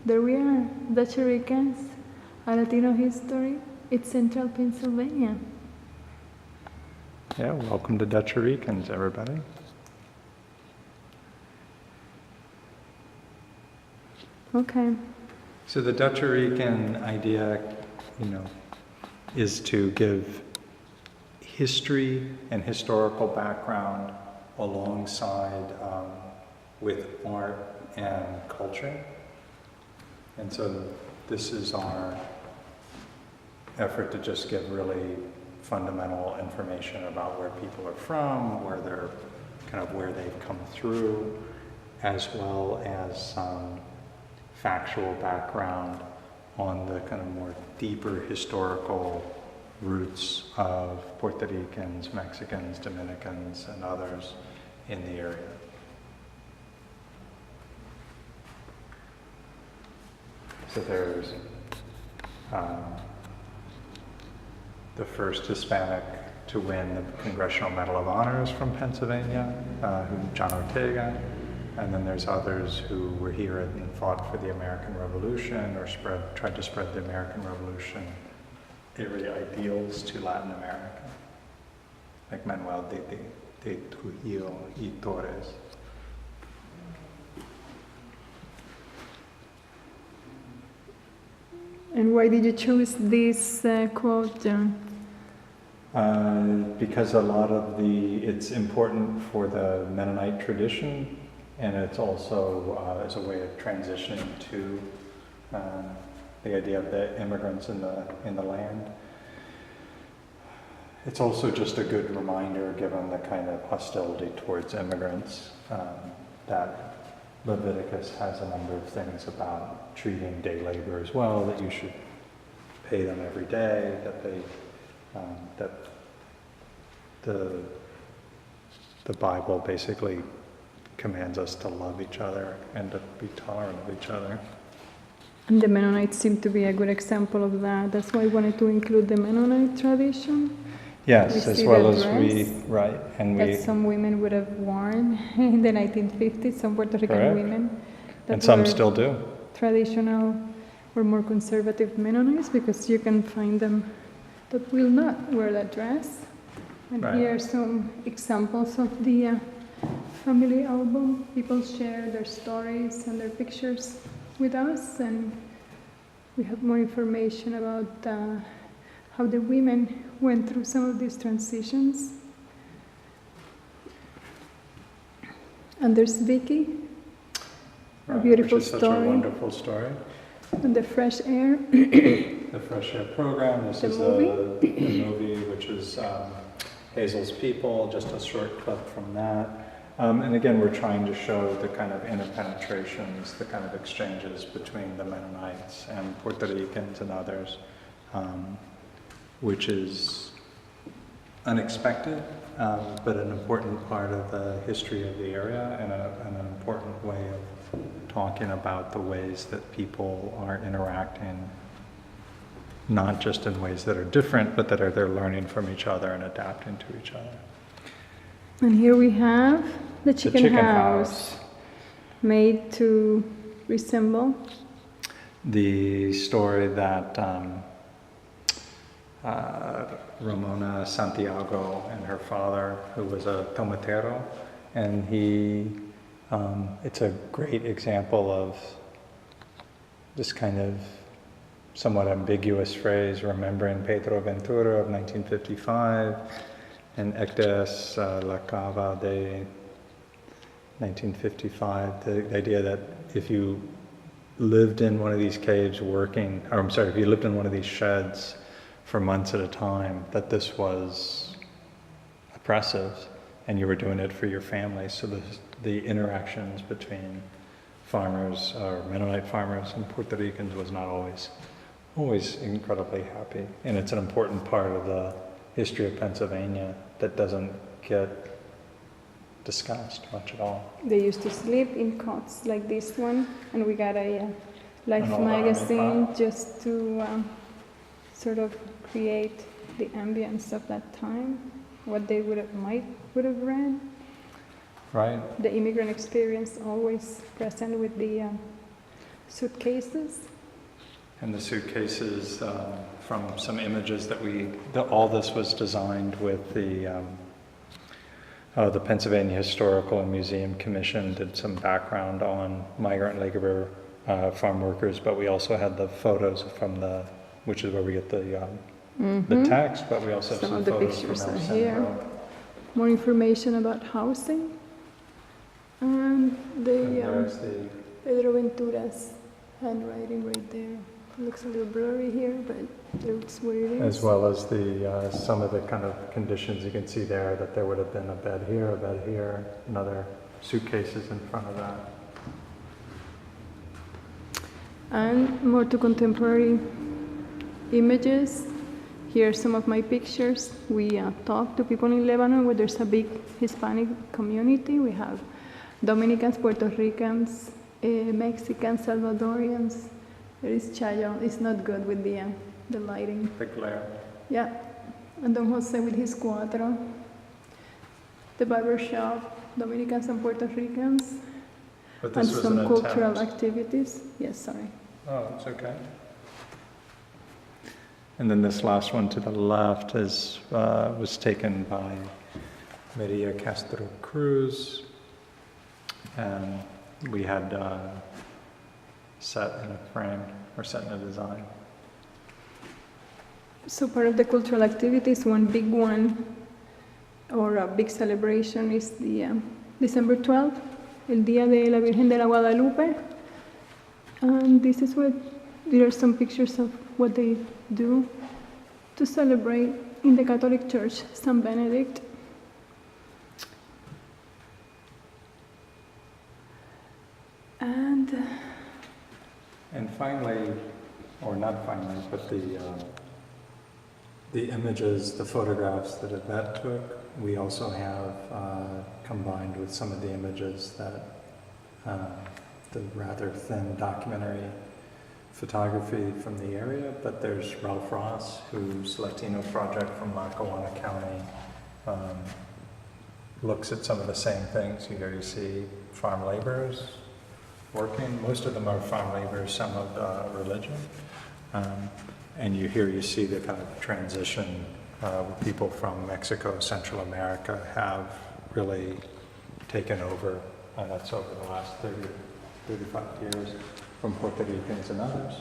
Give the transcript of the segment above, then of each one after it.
there we are, Dutchiricans, a Latino history. It's central Pennsylvania. Yeah, welcome to Dutchiricans, everybody. Okay. So the Dutchirican idea, is to give history and historical background alongside with art and culture. And so this is our effort to just give really fundamental information about where people are from, where they're where they've come through, as well as factual background on the more deeper historical roots of Puerto Ricans, Mexicans, Dominicans, and others in the area. So there's the first Hispanic to win the Congressional Medal of Honors from Pennsylvania, John Ortega. And then there's others who were here and fought for the American Revolution or tried to spread the American Revolution era ideals to Latin America, like Manuel de Trujillo y Torres. And why did you choose this quote, John? Because it's important for the Mennonite tradition, and it's also as a way of transitioning to the idea of the immigrants in the land. It's also just a good reminder, given the kind of hostility towards immigrants, that Leviticus has a number of things about treating day labor as well, that you should pay them every day, that the Bible basically commands us to love each other and to be tolerant of each other. And the Mennonites seem to be a good example of that. That's why I wanted to include the Mennonite tradition. Yes, as well as that some women would have worn in the 1950s, some Puerto Rican correct. Women. And some still do. Traditional or more conservative Mennonites, because you can find them that will not wear that dress. And right. Here are some examples of the family album. People share their stories and their pictures with us, and we have more information about how the women went through some of these transitions. And there's Vicky, a beautiful which is story. Such a wonderful story. And the Fresh Air. The Fresh Air program. This is movie. The movie, which is Hazel's People, just a short clip from that. And again, we're trying to show the kind of interpenetrations, the kind of exchanges between the Mennonites and Puerto Ricans and others, which is unexpected, but an important part of the history of the area and an important way of talking about the ways that people are interacting, not just in ways that are different, but that they're learning from each other and adapting to each other. And here we have the chicken house, made to resemble the story that Ramona Santiago and her father, who was a tomatero, and it's a great example of this kind of somewhat ambiguous phrase, remembering Pedro Ventura of 1955, and Ectes La Cava de 1955, the idea that if you lived in one of these caves if you lived in one of these sheds for months at a time, that this was oppressive and you were doing it for your family. So the interactions between farmers, or Mennonite farmers and Puerto Ricans was not always incredibly happy. And it's an important part of the history of Pennsylvania that doesn't get discussed much at all. They used to sleep in cots like this one, and we got a Life magazine just to sort of create the ambience of that time, what they would have read. Right. The immigrant experience always present with the suitcases. And the suitcases from some images that all this was designed with the Pennsylvania Historical and Museum Commission did some background on migrant labor farm workers, but we also had the photos from which is where we get the text, but we also have Some some of the photos pictures from are El here. Centro. More information about housing. And And the there's the Pedro Ventura's handwriting right there. Looks a little blurry here, but looks what it is. as well as the some of the kind of conditions you can see there, that there would have been a bed here, and other suitcases in front of that. And more to contemporary images. Here are some of my pictures. We talk to people in Lebanon where there's a big Hispanic community. We have Dominicans, Puerto Ricans, Mexicans, Salvadorians. There is Chayo. It's not good with the lighting. The glare. Yeah. And Don Jose with his cuatro. The barber shop, Dominicans and Puerto Ricans. But And this was some an cultural attempt. activities. Yes, sorry. Oh, it's okay. And then this last one to the left was taken by Maria Castro Cruz, and we had set in a frame or set in a design. So part of the cultural activities, one big one, or a big celebration, is the December 12th, el Día de la Virgen de la Guadalupe. And this is there are some pictures of what they do to celebrate in the Catholic Church, St. Benedict. And finally, or not finally, but the images, the photographs that Yvette took, we also have combined with some of the images that the rather thin documentary photography from the area, but there's Ralph Ross, whose Latino project from Lackawanna County looks at some of the same things. Here you see farm laborers working. Most of them are farm laborers, some of religion. And here you see the kind of transition people from Mexico, Central America have really taken over, and that's over the last 35 years, from Puerto Ricans and others.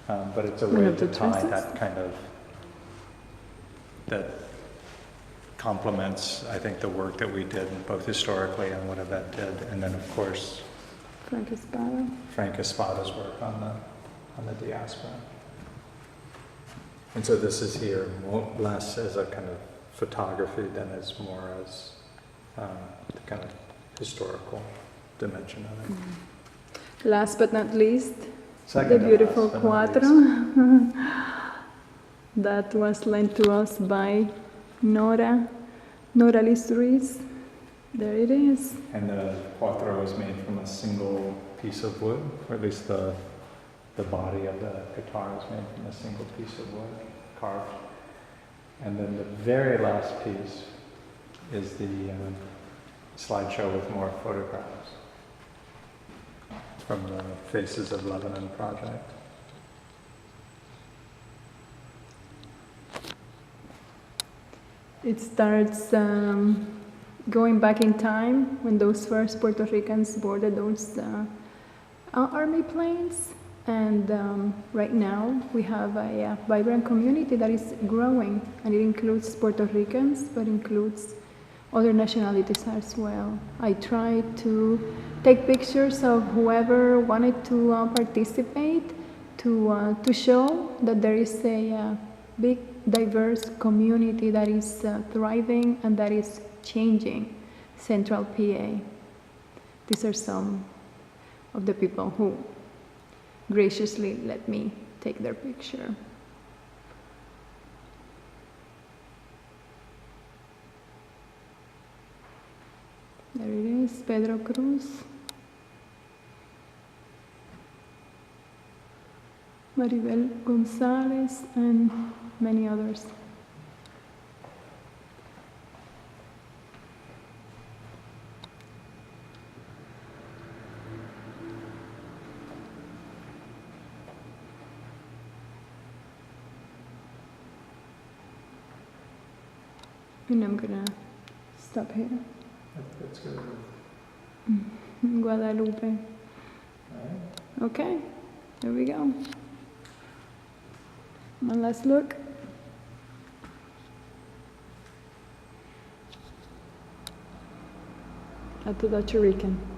But it's a way to tie that kind of, that complements, I think, the work that we did both historically and what Yvette did, and then of course Frank Espada's work on the diaspora. And so this is here less as a kind of photography than as more as the kind of historical dimension of it. Last but not least, Second the beautiful to last, but not cuatro that was lent to us by Nora Liz Ruiz. There it is. And the cuatro was made from a single piece of wood, or at least the body of the guitar is made from a single piece of wood, carved. And then the very last piece is the slideshow with more photographs from the Faces of Lebanon project. It starts going back in time when those first Puerto Ricans boarded those army planes. And right now we have a vibrant community that is growing, and it includes Puerto Ricans, but includes other nationalities as well. I tried to take pictures of whoever wanted to participate, to show that there is a big, diverse community that is thriving and that is changing Central PA. These are some of the people who graciously let me take their picture. There it is, Pedro Cruz, Maribel Gonzalez, and many others. And I'm gonna stop here. Let's go with Guadalupe. Okay, there we go. One last look. At the Dutchirican.